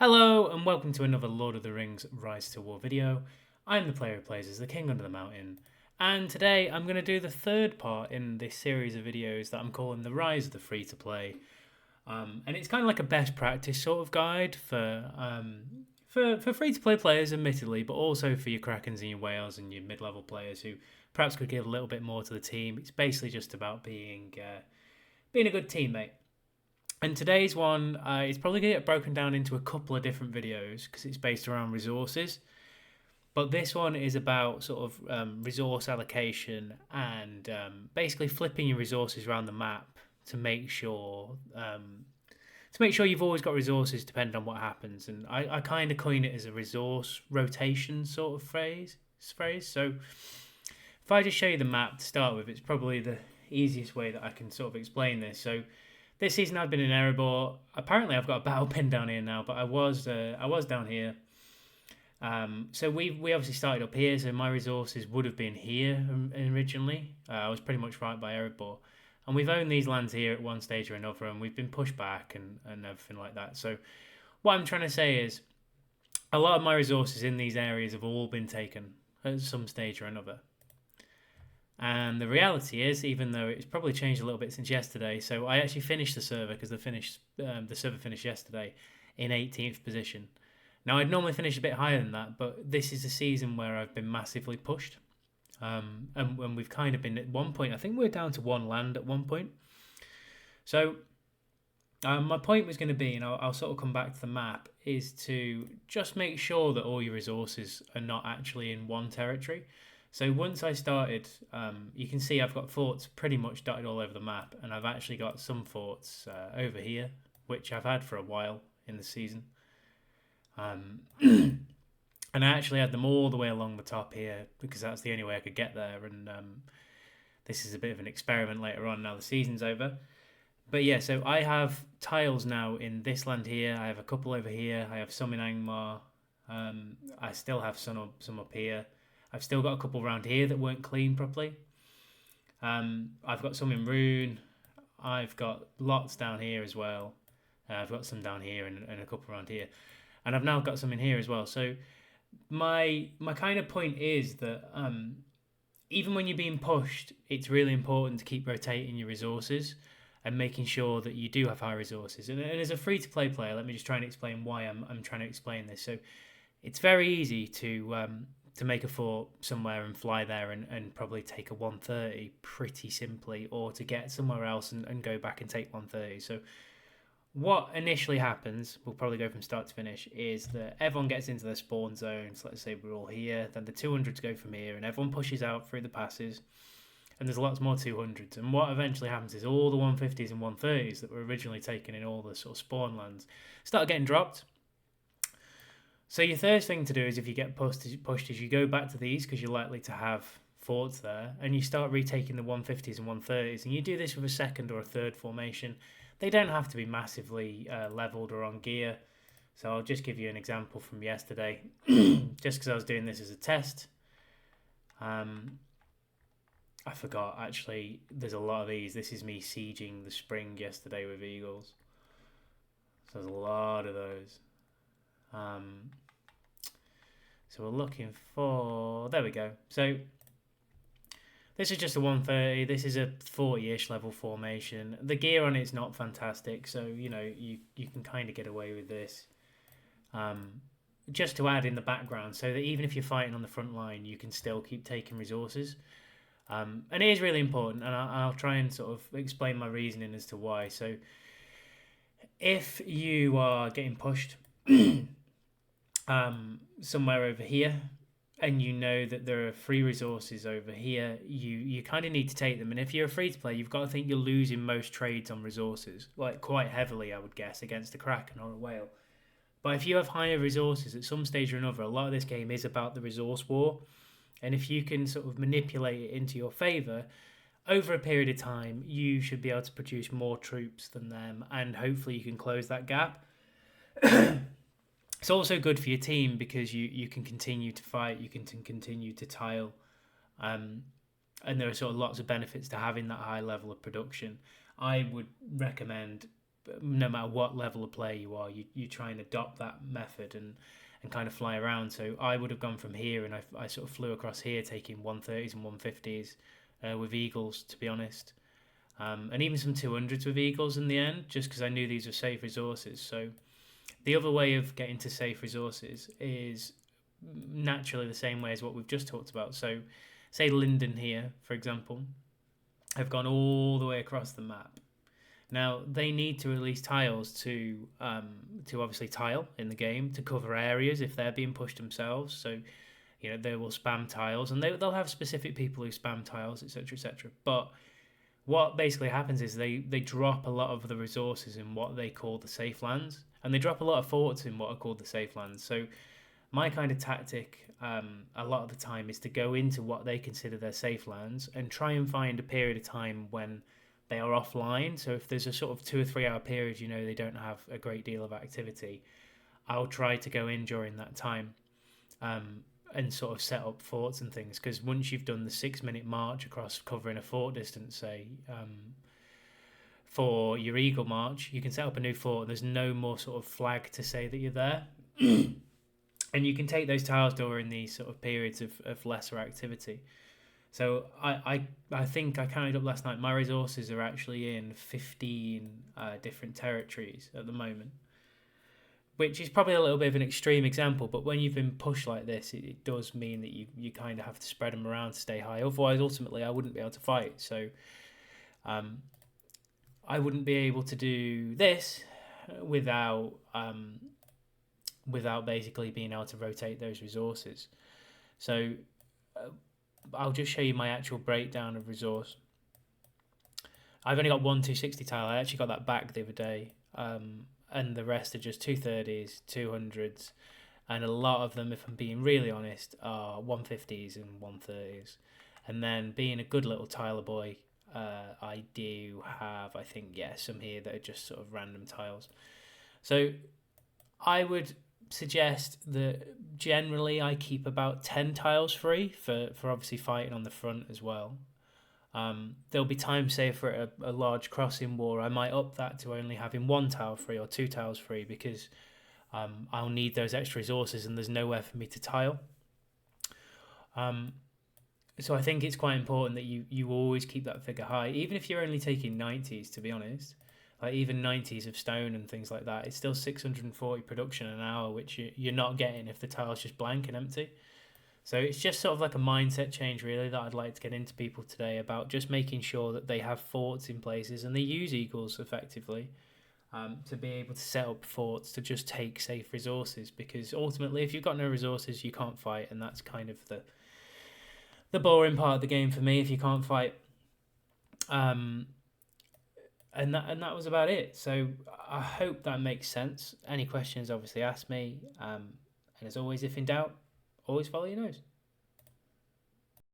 Hello and welcome to another Lord of the Rings Rise to War video. I'm the player who plays as the King Under the Mountain, and today I'm going to do the third part in this series of videos that I'm calling the Rise of the Free to Play. And it's kind of like a best practice sort of guide for free to play players, admittedly, but also for your Krakens and your Whales and your mid level players who perhaps could give a little bit more to the team. It's basically just about being a good teammate. And today's one is probably going to get broken down into a couple of different videos because it's based around resources. But this one is about sort of resource allocation and basically flipping your resources around the map to make sure you've always got resources depending on what happens. And I kind of coin it as a resource rotation sort of phrase. So if I just show you the map to start with, it's probably the easiest way that I can sort of explain this. So this season I've been in Erebor. Apparently I've got a battle pin down here now, but I was down here. So we obviously started up here, so my resources would have been here originally. I was pretty much right by Erebor. And we've owned these lands here at one stage or another, and we've been pushed back and everything like that. So what I'm trying to say is a lot of my resources in these areas have all been taken at some stage or another. And the reality is, even though it's probably changed a little bit since yesterday, so I actually finished the server because the server finished yesterday in 18th position. Now I'd normally finish a bit higher than that, but this is a season where I've been massively pushed, and when we've kind of been at one point, I think we're down to one land at one point. So my point was going to be, and I'll sort of come back to the map, is to just make sure that all your resources are not actually in one territory. So once I started, you can see I've got forts pretty much dotted all over the map, and I've actually got some forts over here, which I've had for a while in the season. And I actually had them all the way along the top here because that's the only way I could get there. And this is a bit of an experiment later on now the season's over. But yeah, so I have tiles now in this land here. I have a couple over here. I have some in Angmar. I still have some up here. I've still got a couple around here that weren't cleaned properly. I've got some in Rune. I've got lots down here as well. I've got some down here and a couple around here. And I've now got some in here as well. So my kind of point is that even when you're being pushed, it's really important to keep rotating your resources and making sure that you do have high resources. And as a free-to-play player, let me just try and explain why I'm trying to explain this. So it's very easy to make a fort somewhere and fly there and probably take a 130 pretty simply, or to get somewhere else and go back and take 130. So what initially happens, we'll probably go from start to finish, is that everyone gets into their spawn zones. Let's say we're all here, then the 200s go from here, and everyone pushes out through the passes, and there's lots more 200s. And what eventually happens is all the 150s and 130s that were originally taken in all the sort of spawn lands start getting dropped. So your third thing to do is, if you get pushed is you go back to these because you're likely to have forts there, and you start retaking the 150s and 130s, and you do this with a second or a third formation. They don't have to be massively leveled or on gear. So I'll just give you an example from yesterday, just because I was doing this as a test. I forgot, actually, there's a lot of these. This is me sieging the spring yesterday with eagles. So there's a lot of those. So we're looking for, there we go. So this is just a 130. This is a 40-ish level formation. The gear on it's not fantastic, so you can kind of get away with this. Just to add in the background, so that even if you're fighting on the front line, you can still keep taking resources. And it is really important, and I'll try and sort of explain my reasoning as to why. So if you are getting pushed somewhere over here, and you know that there are free resources over here, you kind of need to take them. And if you're a free to play, you've got to think you're losing most trades on resources, like quite heavily, I would guess, against a Kraken or a Whale. But if you have higher resources at some stage or another, a lot of this game is about the resource war. And if you can sort of manipulate it into your favour, over a period of time, you should be able to produce more troops than them, and hopefully you can close that gap. It's also good for your team because you can continue to fight, you can continue to tile, and there are sort of lots of benefits to having that high level of production. I would recommend no matter what level of player you are, you try and adopt that method and kind of fly around. So I would have gone from here, and I sort of flew across here, taking 130s and 150s with Eagles, to be honest. And even some 200s with Eagles in the end, just because I knew these were safe resources. So the other way of getting to safe resources is naturally the same way as what we've just talked about. So say Linden here, for example, have gone all the way across the map. Now they need to release tiles to obviously tile in the game to cover areas if they're being pushed themselves. So they will spam tiles, and they'll have specific people who spam tiles, etc., etc. But what basically happens is they drop a lot of the resources in what they call the safe lands, and they drop a lot of forts in what are called the safe lands. So my kind of tactic a lot of the time is to go into what they consider their safe lands and try and find a period of time when they are offline. So if there's a sort of 2 or 3 hour period, they don't have a great deal of activity, I'll try to go in during that time and sort of set up forts and things. Because once you've done the 6-minute march across covering a fort distance, say, for your Eagle March, you can set up a new fort and there's no more sort of flag to say that you're there. And you can take those tiles during these sort of periods of lesser activity. So I think I counted up last night, my resources are actually in 15 different territories at the moment, which is probably a little bit of an extreme example, but when you've been pushed like this, it does mean that you kind of have to spread them around to stay high. Otherwise, ultimately, I wouldn't be able to fight. So I wouldn't be able to do this without basically being able to rotate those resources. So I'll just show you my actual breakdown of resource. I've only got 1 260 tile. I actually got that back the other day. And the rest are just 230s, 200s, and a lot of them, if I'm being really honest, are 150s and 130s. And then being a good little tiler boy, I do have, I think, some here that are just sort of random tiles. So I would suggest that generally I keep about 10 tiles free for obviously fighting on the front as well. There'll be times, say for a large crossing war, I might up that to only having 1 tile free or 2 tiles free because I'll need those extra resources and there's nowhere for me to tile. So I think it's quite important that you always keep that figure high, even if you're only taking 90s, to be honest. Like even 90s of stone and things like that, it's still 640 production an hour, which you're not getting if the tile's just blank and empty. So it's just sort of like a mindset change, really, that I'd like to get into people today about just making sure that they have forts in places and they use Eagles effectively to be able to set up forts to just take safe resources. Because ultimately, if you've got no resources, you can't fight, and that's kind of the boring part of the game for me if you can't fight. And that was about it. So I hope that makes sense. Any questions, obviously ask me. And as always, if in doubt, always follow your nose.